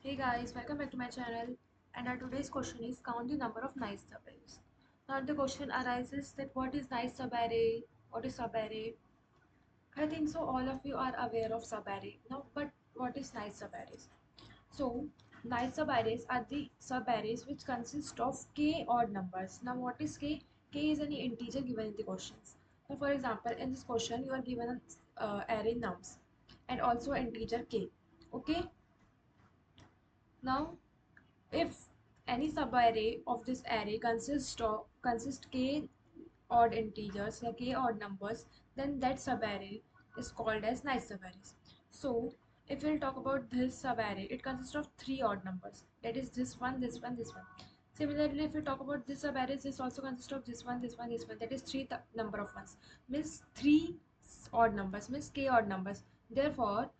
Hey guys, welcome back to my channel. And our today's question is count the number of nice subarrays. Now the question arises that what is nice subarray? What is subarray? I think so all of you are aware of subarray. Now, but what is nice subarrays? So nice subarrays are the subarrays which consist of k odd numbers. Now what is k? K is any integer given in the questions. So for example, in this question you are given an array nums and also integer k. Okay. Now if any subarray of this array consists k odd integers, like k odd numbers, then that subarray is called as nice subarrays. So if we'll talk about this subarray, it consists of three odd numbers. That is this one, this one, this one. Similarly, if we talk about this subarray, this also consists of this one, this one, this one. That is three number of ones. Means three odd numbers, means k odd numbers. Therefore,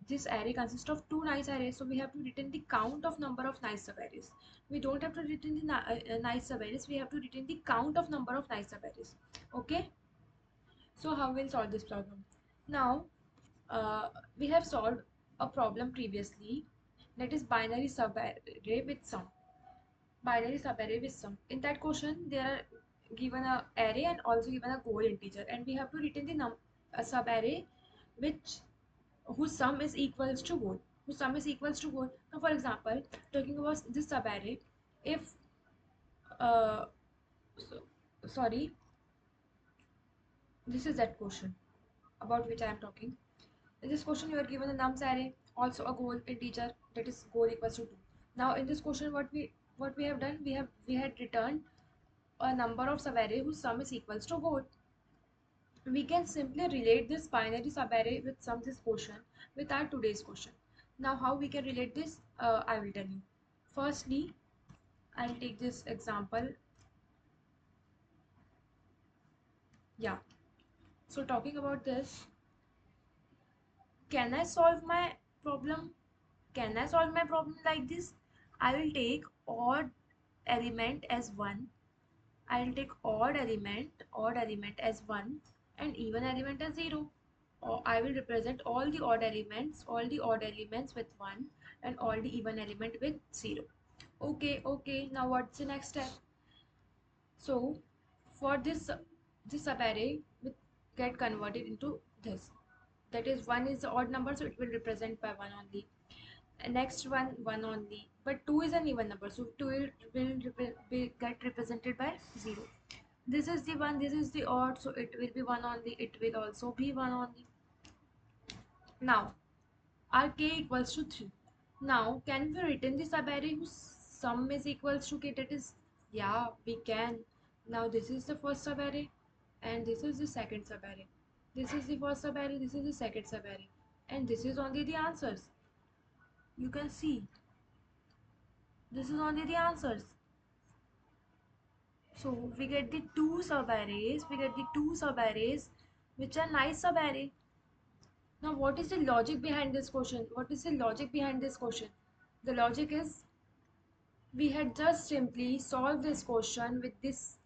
this array consists of two nice arrays, so we have to return the count of number of nice subarrays. We don't have to return the nice subarrays, we have to return the count of number of nice subarrays. Okay, so how we'll solve this problem? Now uh, we have solved a problem previously, that is binary subarray with sum. Binary subarray with sum. In that question there are given a array and also given a goal integer, and we have to return the a subarray which whose sum is equals to goal. Whose sum is equals to goal. Now for example, talking about this subarray, if uh, so, sorry, this is that question about which I am talking. In this question you are given a nums array, also a goal integer, that is goal equals to 2. Now in this question what we have done, we had returned a number of subarray whose sum is equals to goal. We can simply relate this binary subarray with sum this question with our today's question. Now how we can relate this, I will tell you. Firstly, I'll take this example. Yeah, so talking about this, can I solve my problem? Can I solve my problem like this? I will take odd element as 1. I will take odd element as 1 and even element as 0. Or I will represent all the odd elements with 1 and all the even element with 0. Okay, okay. Now what's the next step? So for this subarray will get converted into this. That is 1 is the odd number, so it will represent by 1 only. Next one 1 only, but 2 is an even number, so 2 will get represented by 0. This is the one, this is the odd, so it will be 1 only, it will also be 1 only. Now our k equals to 3. Now can we return the subarray whose sum is equals to k? That is, yeah, we can. Now this is the first subarray and this is the second subarray. This is the first subarray, this is the second subarray, and this is only the answers. You can see this is only the answers. So we get the two subarrays, which are nice subarray. Now what is the logic behind this question? What is the logic behind this question? The logic is we had just simply solved this question with this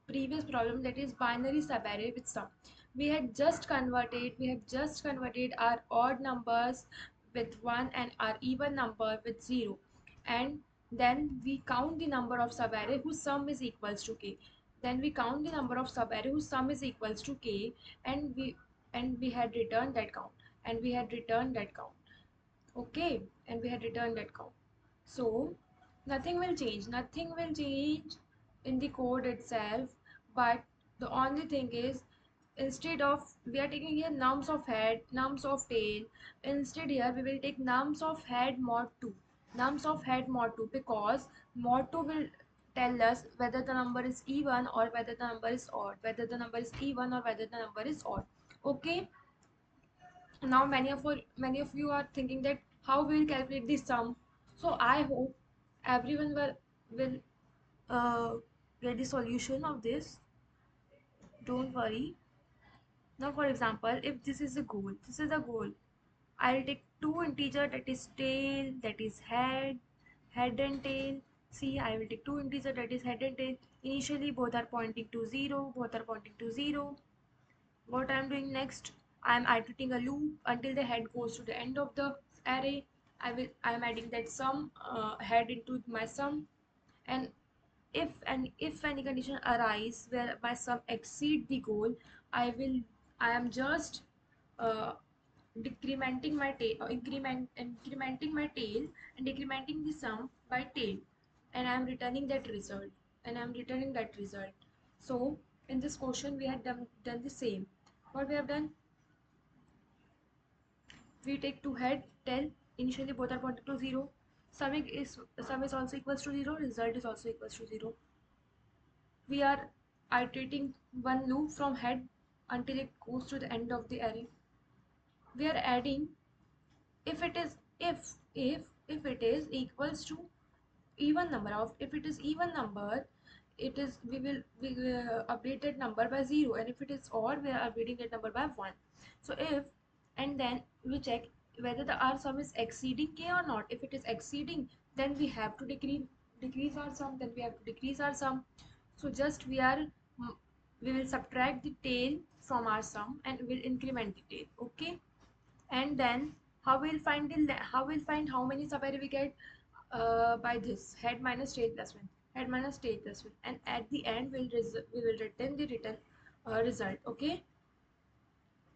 previous problem, that is binary subarray with sum. We have just converted our odd numbers with 1 and our even number with 0, and then we count the number of subarray whose sum is equals to k. Then we count the number of subarray whose sum is equals to k, and we had returned that count, and we had returned that count. Okay, and we had returned that count. So nothing will change in the code itself, but the only thing is, instead of we are taking here nums of head, nums of tail, instead here we will take nums of head mod 2, nums of head mod 2, because mod 2 will tell us whether the number is even or whether the number is odd, whether the number is even or whether the number is odd. Okay, now many of you are thinking that how we will calculate the sum. So I hope everyone will uh, get the solution of this. Don't worry. Now for example, if this is a goal, I'll take two integer, that is tail, that is head and tail. See, I will take two integer, that is head and tail. Initially both are pointing to 0, both are pointing to 0. What I'm doing next, I'm iterating a loop until the head goes to the end of the array. I am adding that sum head into my sum. And if any condition arise where my sum exceed the goal, I am just uh, decrementing my tail, incrementing my tail and decrementing the sum by tail, and I am returning that result, So in this question we had done the same. What we have done, we take two head tail, initially both are pointing to 0, sum is also equals to 0, result is also equals to 0. We are iterating one loop from head until it goes to the end of the array. We are adding if it is if it is equals to even number of, if it is even number, it is we will update that number by 0, and if it is odd we are updating that number by 1. So if, and then we check whether the our sum is exceeding k or not. If it is exceeding, then we have to decrease our sum, so just we will subtract the tail from our sum and we'll increment the tail. Okay. And then how we'll find how many subarray we get, by this head minus tail plus 1, and at the end we will return the result. Okay,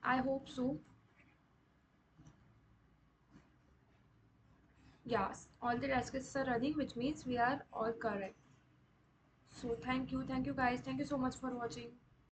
I hope so. Yes, all the test cases are running, which means we are all correct. So thank you guys, thank you so much for watching.